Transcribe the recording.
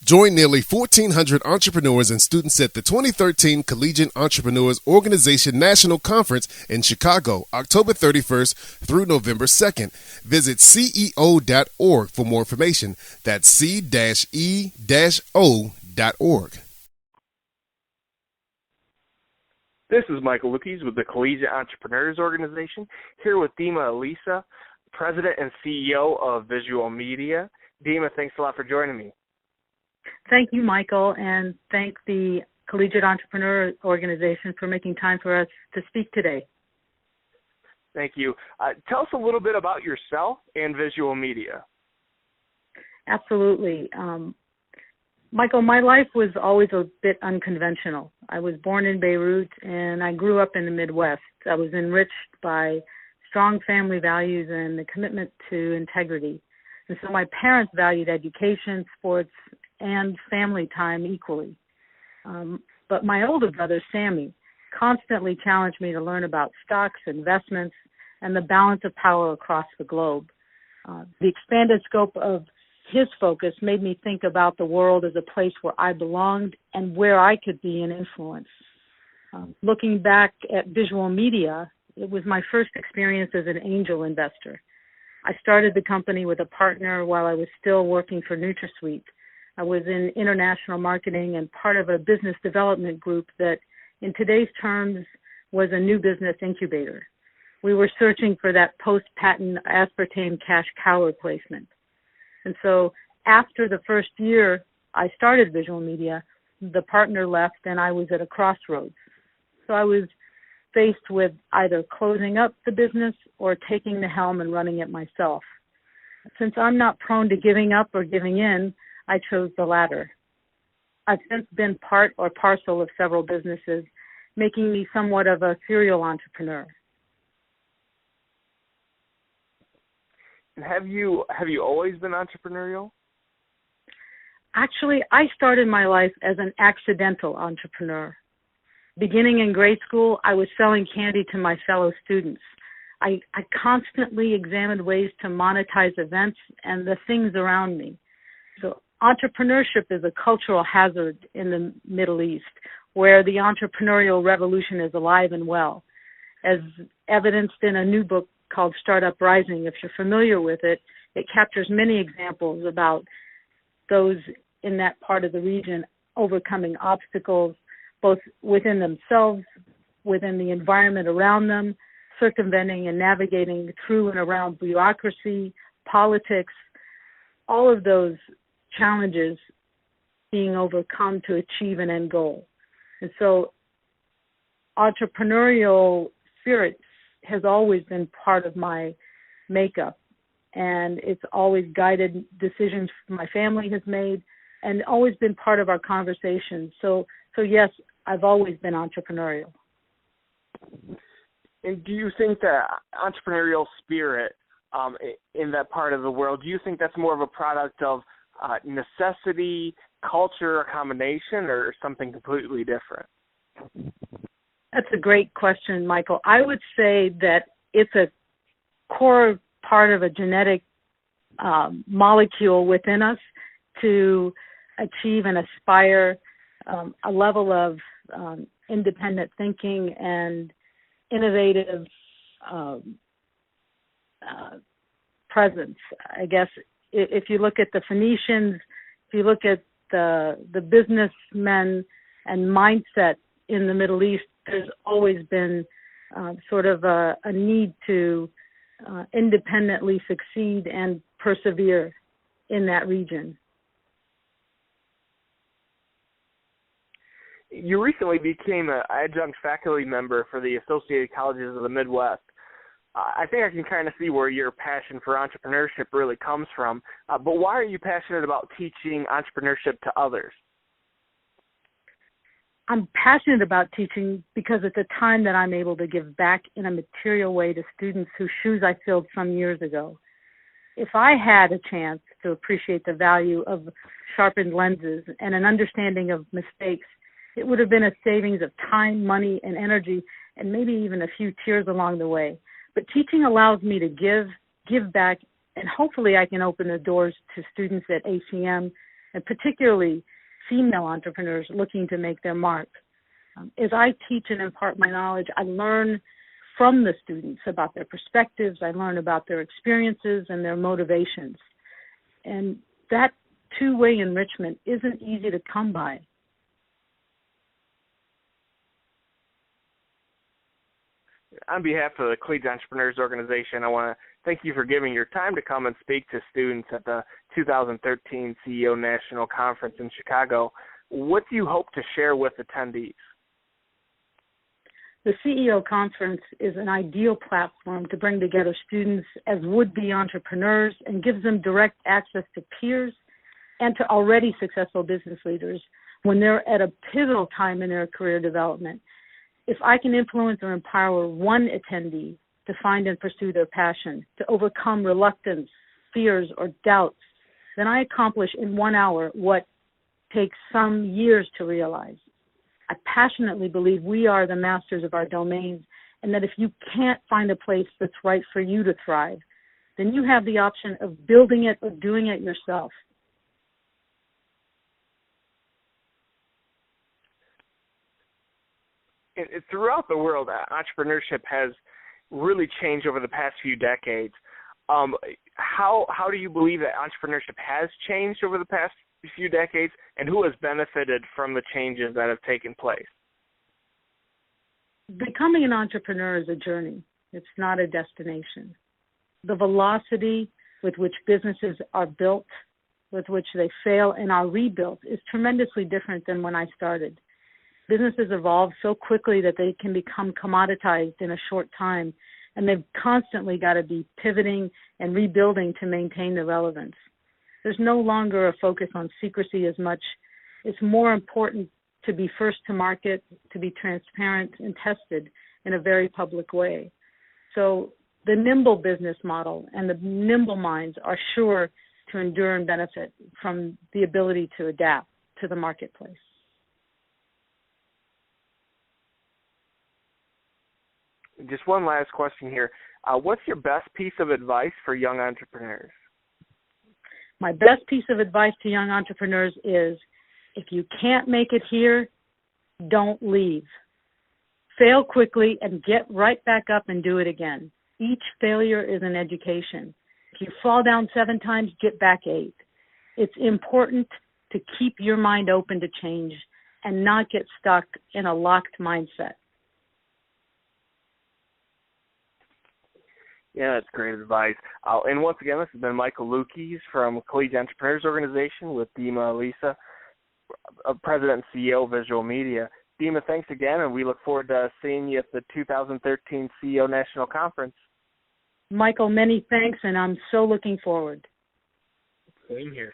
Join nearly 1,400 entrepreneurs and students at the 2013 Collegiate Entrepreneurs Organization National Conference in Chicago, October 31st through November 2nd. Visit ceo.org for more information. That's c-e-o.org. This is Michael Lukes with the Collegiate Entrepreneurs Organization, here with Dima Elissa, President and CEO of Visual Media. Dima, thanks a lot for joining me. Thank you, Michael, and thank the Collegiate Entrepreneur Organization for making time for us to speak today. Thank you. Tell us a little bit about yourself and Visual Media. Absolutely. Michael, my life was always a bit unconventional. I was born in Beirut, and I grew up in the Midwest. I was enriched by strong family values and the commitment to integrity. And so my parents valued education, sports, and family time equally. But my older brother, Sammy, constantly challenged me to learn about stocks, investments, and the balance of power across the globe. The expanded scope of his focus made me think about the world as a place where I belonged and where I could be an influence. Looking back at Visual Media, it was my first experience as an angel investor. I started the company with a partner while I was still working for NutraSweet. I was in international marketing and part of a business development group that, in today's terms, was a new business incubator. We were searching for that post-patent aspartame cash cow replacement. And so after the first year I started Visual Media, the partner left and I was at a crossroads. So I was faced with either closing up the business or taking the helm and running it myself. Since I'm not prone to giving up or giving in, I chose the latter. I've since been part or parcel of several businesses, making me somewhat of a serial entrepreneur. Have you always been entrepreneurial? Actually, I started my life as an accidental entrepreneur. Beginning in grade school, I was selling candy to my fellow students. I constantly examined ways to monetize events and the things around me. So entrepreneurship is a cultural hazard in the Middle East, where the entrepreneurial revolution is alive and well, as evidenced in a new book called Startup Rising. If you're familiar with it, it captures many examples about those in that part of the region overcoming obstacles, both within themselves, within the environment around them, circumventing and navigating through and around bureaucracy, politics, all of those challenges being overcome to achieve an end goal. And so entrepreneurial spirit has always been part of my makeup, and it's always guided decisions my family has made and always been part of our conversations. So yes, I've always been entrepreneurial. And do you think that entrepreneurial spirit in that part of the world, do you think that's more of a product of necessity, culture, a combination, or something completely different? That's a great question, Michael. I would say that it's a core part of a genetic molecule within us to achieve and aspire a level of independent thinking and innovative presence. I guess if you look at the Phoenicians, if you look at the businessmen and mindset in the Middle East, there's always been sort of a need to independently succeed and persevere in that region. You recently became an adjunct faculty member for the Associated Colleges of the Midwest. I think I can kind of see where your passion for entrepreneurship really comes from. But why are you passionate about teaching entrepreneurship to others? I'm passionate about teaching because it's a time that I'm able to give back in a material way to students whose shoes I filled some years ago. If I had a chance to appreciate the value of sharpened lenses and an understanding of mistakes, it would have been a savings of time, money, and energy, and maybe even a few tears along the way. But teaching allows me to give back, and hopefully I can open the doors to students at ACM and particularly female entrepreneurs looking to make their mark. As I teach and impart my knowledge, I learn from the students about their perspectives. I learn about their experiences and their motivations. And that two-way enrichment isn't easy to come by. On behalf of the Collegiate Entrepreneurs Organization, I want to thank you for giving your time to come and speak to students at the 2013 CEO National Conference in Chicago. What do you hope to share with attendees? The CEO Conference is an ideal platform to bring together students as would-be entrepreneurs and gives them direct access to peers and to already successful business leaders when they're at a pivotal time in their career development. If I can influence or empower one attendee to find and pursue their passion, to overcome reluctance, fears, or doubts, then I accomplish in 1 hour what takes some years to realize. I passionately believe we are the masters of our domains, and that if you can't find a place that's right for you to thrive, then you have the option of building it or doing it yourself. Throughout the world, entrepreneurship has really changed over the past few decades. How do you believe that entrepreneurship has changed over the past few decades, and who has benefited from the changes that have taken place? Becoming an entrepreneur is a journey. It's not a destination. The velocity with which businesses are built, with which they fail and are rebuilt, is tremendously different than when I started. Businesses evolve so quickly that they can become commoditized in a short time, and they've constantly got to be pivoting and rebuilding to maintain the relevance. There's no longer a focus on secrecy as much. It's more important to be first to market, to be transparent and tested in a very public way. So the nimble business model and the nimble minds are sure to endure and benefit from the ability to adapt to the marketplace. Just one last question here. What's your best piece of advice for young entrepreneurs? My best piece of advice to young entrepreneurs is, if you can't make it here, don't leave. Fail quickly and get right back up and do it again. Each failure is an education. If you fall down 7 times, get back 8. It's important to keep your mind open to change and not get stuck in a locked mindset. Yeah, that's great advice. And once again, this has been Michael Lukes from Collegiate Entrepreneurs Organization with Dima Elissa, President and CEO of Visual Media. Dima, thanks again, and we look forward to seeing you at the 2013 CEO National Conference. Michael, many thanks, and I'm so looking forward. Same here.